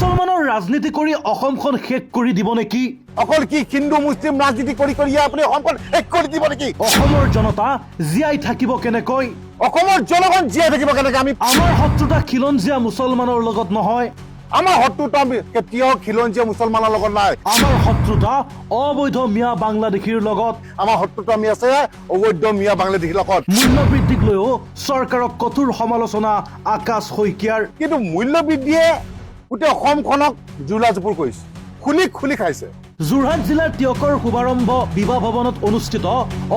মুছলমানৰ ৰাজনীতি কৰি অসমখন শেষ কৰি দিব নেকি? অকল কি হিন্দু মুছলিম ৰাজনীতি কৰি আপুনি অসমখন শেষ কৰি দিব নেকি? অসমৰ জনতা জীয়াই থাকিব কেনেকৈ? অসমৰ জনগণ জীয়াই থাকিব কেনেকৈ? আমাৰ শত্ৰুতা খিলঞ্জীয়া মুছলমানৰ লগত নহয়। আমাৰ শত্ৰুতা কেতিয়াও খিলঞ্জীয়া মুছলমানৰ লগত নাই। আমাৰ শত্ৰুতা অবৈধ মিয়া বাংলাদেশীৰ লগত। আমাৰ শত্ৰুতা আমি আছে অবৈধ মিয়া বাংলাদেশীৰ লগত। মূল্য বৃদ্ধিক লৈও চৰকাৰক কঠোৰ সমালোচনা আকাশ শইকীয়াৰ। কিন্তু মূল্য বৃদ্ধিয়ে গোটেই অসমখনক জুৰুলা-জুপুৰ কৰিছে, খুলি খাইছে। যোৰহাট জিলাৰ টিয়কৰ শুভাৰম্ভ বিবাহ ভৱনত অনুষ্ঠিত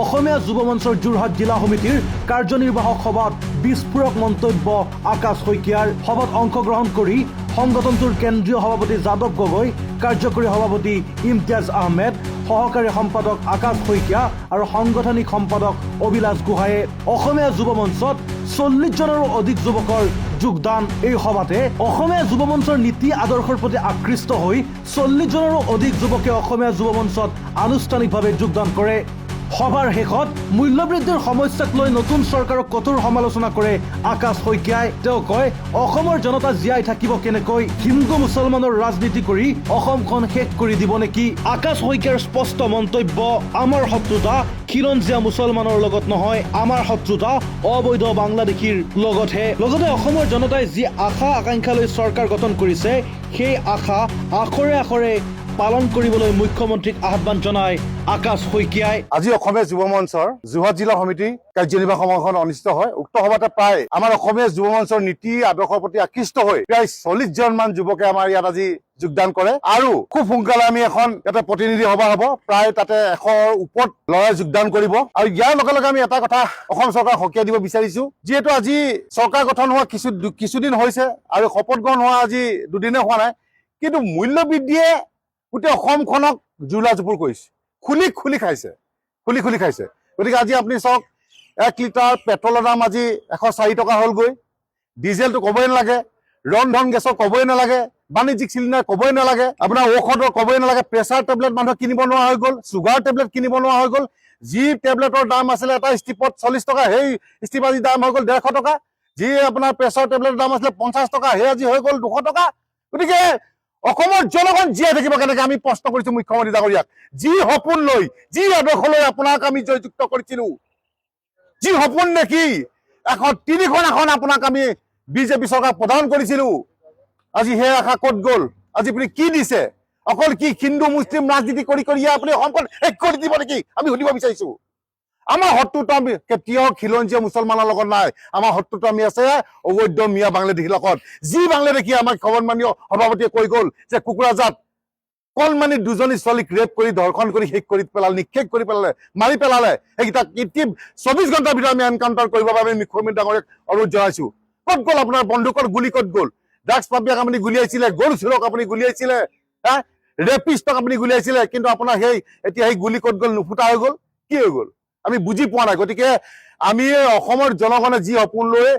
অসমীয়া যুৱ মঞ্চৰ যোৰহাট জিলা সমিতিৰ কাৰ্যনিৰ্বাহক সভাত বিস্ফোৰক মন্তব্য আকাশ শইকীয়াৰ। সভাত অংশগ্ৰহণ কৰি সংগঠনটোৰ কেন্দ্ৰীয় সভাপতি যাদৱ গগৈ, কাৰ্যকৰী সভাপতি ইমতিয়াজ আহমেদ, সহকাৰী সম্পাদক আকাশ শইকীয়া আৰু সাংগঠনিক সম্পাদক অভিলাষ গোহাঁয়ে অসমীয়া যুৱ মঞ্চত 40জনৰো অধিক যুৱকৰ যোগদান। এই সভাতে অসমীয়া যুৱ মঞ্চৰ নীতি আদৰ্শৰ প্ৰতি আকৃষ্ট হৈ 40জনৰো অধিক যুৱকে অসমীয়া যুৱ মঞ্চত আনুষ্ঠানিকভাৱে যোগদান কৰে। সভাৰ শেষত মূল্যবৃদ্ধিৰ সমস্যাক লৈ নতুন চৰকাৰক কঠোৰ সমালোচনা কৰে আকাশ শইকীয়াই। তেওঁ কয়, অসমৰ জনতা জীয়াই থাকিব কেনেকৈ? হিন্দু মুছলমানৰ ৰাজনীতি কৰি অসমখন শেষ কৰি দিব নেকি? আকাশ শইকীয়াৰ স্পষ্ট মন্তব্য, আমাৰ শত্ৰুতা খিলঞ্জীয়া মুছলমানৰ লগত নহয়, আমাৰ শত্ৰুতা অবৈধ বাংলাদেশীৰ লগতহে। লগতে অসমৰ জনতাই যি আশা আকাংক্ষা লৈ চৰকাৰ গঠন কৰিছে, সেই আশা আখৰে আখৰে পালন কৰিবলৈ মুখ্যমন্ত্ৰীক আহ্বান জনায় আকাশ শইকীয়াই। আজি অসমীয়া যুৱ মঞ্চৰ যোৰহাট জিলা সমিতি কাৰ্যনিৰ্বাহক সভাখন অনুষ্ঠিত হয়। উক্ত সভাতে প্ৰায় আমাৰ অসমীয়া যুৱ মঞ্চৰ নীতি আদৰ্শৰ প্ৰতি আকৃষ্ট হৈ প্ৰায় 40জন মান যুৱকে আমাৰ ইয়াত আজি যোগদান কৰে আৰু খুব সোনকালে আমি এখন ইয়াতে প্ৰতিনিধি সভা হ'ব, প্ৰায় তাতে 100ৰ ওপৰত ল'ৰাই যোগদান কৰিব। আৰু ইয়াৰ লগে লগে আমি এটা কথা অসম চৰকাৰক সকীয়াই দিব বিচাৰিছো, যিহেতু আজি চৰকাৰ গঠন হোৱা কিছুদিন হৈছে আৰু শপত গ্ৰহণ হোৱা আজি দুদিনে হোৱা নাই, কিন্তু মূল্য বৃদ্ধিয়ে গোটেই অসমখনক জুৰুলা-জুপুৰ কৰিছে, খুলি খাইছে। গতিকে আজি আপুনি চাওক, 1 লিটাৰ পেট্ৰলৰ দাম আজি 104 টকা হ'লগৈ, ডিজেলটো ক'বই নালাগে, ৰন্ধন গেছৰ ক'বই নালাগে, বাণিজ্যিক চিলিণ্ডাৰ ক'বই নালাগে, আপোনাৰ ঔষধৰ ক'বই নালাগে, প্ৰেছাৰ টেবলেট মানুহে কিনিব নোৱাৰা হৈ গ'ল, চুগাৰ টেবলেট কিনিব নোৱাৰা হৈ গ'ল। যি টেবলেটৰ দাম আছিলে এটা ষ্ট্ৰিপত 40 টকা, সেই ষ্ট্ৰিপ আজি দাম হৈ গ'ল 150 টকা। যি আপোনাৰ প্ৰেছাৰ টেবলেটৰ দাম আছিলে 50 টকা, সেই আজি হৈ গ'ল 200 টকা। গতিকে অসমৰ জনগণ জীয়াই থাকিব কেনেকে? আমি প্ৰশ্ন কৰিছো মুখ্যমন্ত্ৰী ডাঙৰীয়াক। যি সপোন লৈ, যি আদৰ্শ লৈ আপোনাক আমি জয়যুক্ত কৰিছিলো, যি সপোন দেখি 3খন আসন আপোনাক আমি বিজেপি চৰকাৰ প্ৰদান কৰিছিলো, আজি সেই আশা ক'ত গ'ল? আজি আপুনি কি দিছে? অকল কি হিন্দু মুছলিম ৰাজনীতি কৰি আপুনি অসমখন শেষ কৰি দিব নেকি? আমি সুধিব বিচাৰিছো। আমাৰ শত্ৰুতা কেতিয়াও খিলঞ্জীয়া মুছলমানৰ লগত নাই। আমাৰ শত্ৰুতা আমি আছে অবৈধ মিয়া বাংলাদেশীৰ লগত। যি বাংলাদেশী আমাক সন্মানীয় সভাপতিয়ে কৈ গ'ল যে কুকুৰাজাত কণমানি 2জনী ছোৱালীক ৰেপ কৰি ধৰ্ষণ কৰি শেষ কৰি পেলালে, নিক্ষেপ কৰি পেলালে, মাৰি পেলালে। সেইকেইটাক 24 ঘণ্টাৰ ভিতৰত আমি এনকাউণ্টাৰ কৰিবৰ বাবে মুখ্যমন্ত্ৰী ডাঙৰীয়াক অনুৰোধ জনাইছো। ক'ত গ'ল আপোনাৰ বন্দুকৰ গুলি? ক'ত গ'ল? ড্ৰাগছ মাফিয়াক আপুনি গুলিয়াইছিলে, গৰু চোৰক আপুনি গুলিয়াইছিলে, ৰেপিষ্টক আপুনি গুলিয়াইছিলে, কিন্তু আপোনাৰ এতিয়া সেই গুলি ক'ত গ'ল? নুফুটা হৈ গ'ল। কি হৈ গ'ল? আমি বুজি পোৱা নাই। গতিকে আমি অসমৰ জনগণে যি সপোন লৈ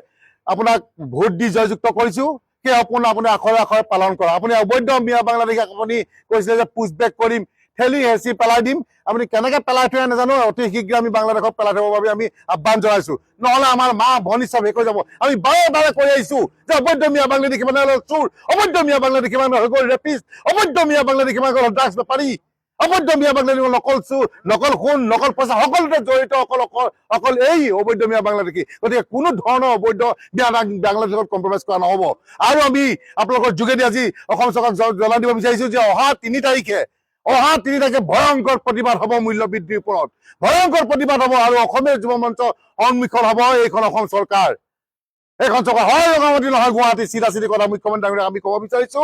আপোনাক ভোট দি জয়যুক্ত কৰিছো, সেই সপোন আপুনি আখৰে আখৰে পালন কৰা। আপুনি অবৈধ মিয়া বাংলাদেশীক আপুনি কৈছিলে যে পুছবেক কৰিম, ঠেলি হেঁচি পেলাই দিম। আপুনি কেনেকে পেলাই থৈ নাজানো, অতি শীঘ্ৰে আমি বাংলাদেশক পেলাই থবৰ বাবে আমি আহ্বান জনাইছো। নহ'লে আমাৰ মা ভনী চব শেষ হৈ যাব। আমি বাৰে বাৰে কৈ আহিছো যে অবৈধ মিয়া বাংলাদেশী মানে হ'ল চোৰ, অবৈধ মিয়া বাংলাদেশী মানে হৈ গ'ল ৰেপিষ্ট, অবৈধ মিয়া বাংলাদেশী মানে হ'ল ড্ৰাগছ বেপাৰী, অবৈধ মিয়া বাংলাদেশী নকল চোৰ, নকল সোণ, নকল পইচা, সকলোতে জড়িত অকল এই অবৈধ মিয়া বাংলাদেশী। গতিকে কোনো ধৰণৰ অবৈধ মিয়া বাংলাদেশত কম্প্ৰমাইজ কৰা নহ'ব। আৰু আমি আপোনালোকৰ যোগেদি আজি অসম চৰকাৰক জনাই দিব বিচাৰিছো যে অহা 3 তাৰিখে ভয়ংকৰ প্ৰতিবাদ হ'ব মূল্য বৃদ্ধিৰ ওপৰত, ভয়ংকৰ প্ৰতিবাদ হ'ব। আৰু অসমীয়া যুৱ মঞ্চ সন্মুখীন হ'ব এইখন অসম চৰকাৰ। এইখন চৰকাৰ হয় ৰঙামাটি নহয় গুৱাহাটী। চিধা কথা মুখ্যমন্ত্ৰী ডাঙৰীয়াক আমি ক'ব বিচাৰিছো,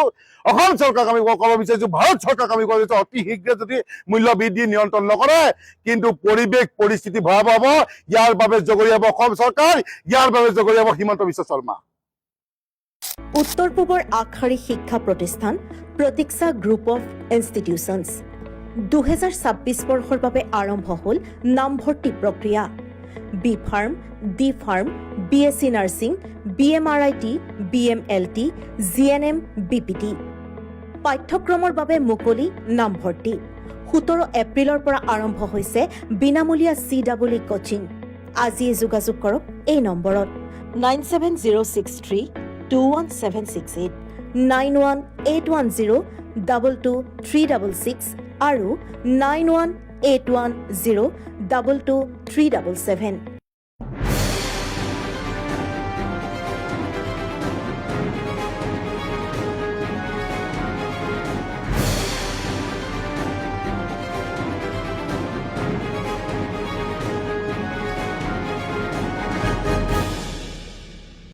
অসম চৰকাৰক আমি ক'ব বিচাৰিছো, ভাৰত চৰকাৰক আমি ক'ব বিচাৰিছো, অতি শীঘ্ৰে যদি মূল্য বৃদ্ধি নিয়ন্ত্ৰণ নকৰে কিন্তু পৰিৱেশ পৰিস্থিতি ভয়াৱহ হ'ব। ইয়াৰ বাবে জগৰীয়াব অসম চৰকাৰ, ইয়াৰ বাবে জগৰীয়াব হিমন্ত বিশ্ব শৰ্মা। উত্তৰ পূবৰ আগশাৰী শিক্ষা প্ৰতিষ্ঠান প্ৰতীক্ষা গ্ৰুপ অফ ইনষ্টিটিউচনছ 2026 বৰ্ষৰ বাবে আৰম্ভ হ'ল নামভৰ্তি প্ৰক্ৰিয়া। B pharm, D pharm, BSc nursing, BMRIT, BMLT, GNM, BPT। পাঠ্যক্ৰমৰ বাবে মুকলি নামভৰ্তি। 17 এপ্ৰিলৰ পৰা আৰম্ভ হৈছে বিনামূলীয়া CWE কোচিং। আজিয়ে যোগাযোগ কৰক এই নম্বৰত 97063211768 9181022366 আৰু 9181022377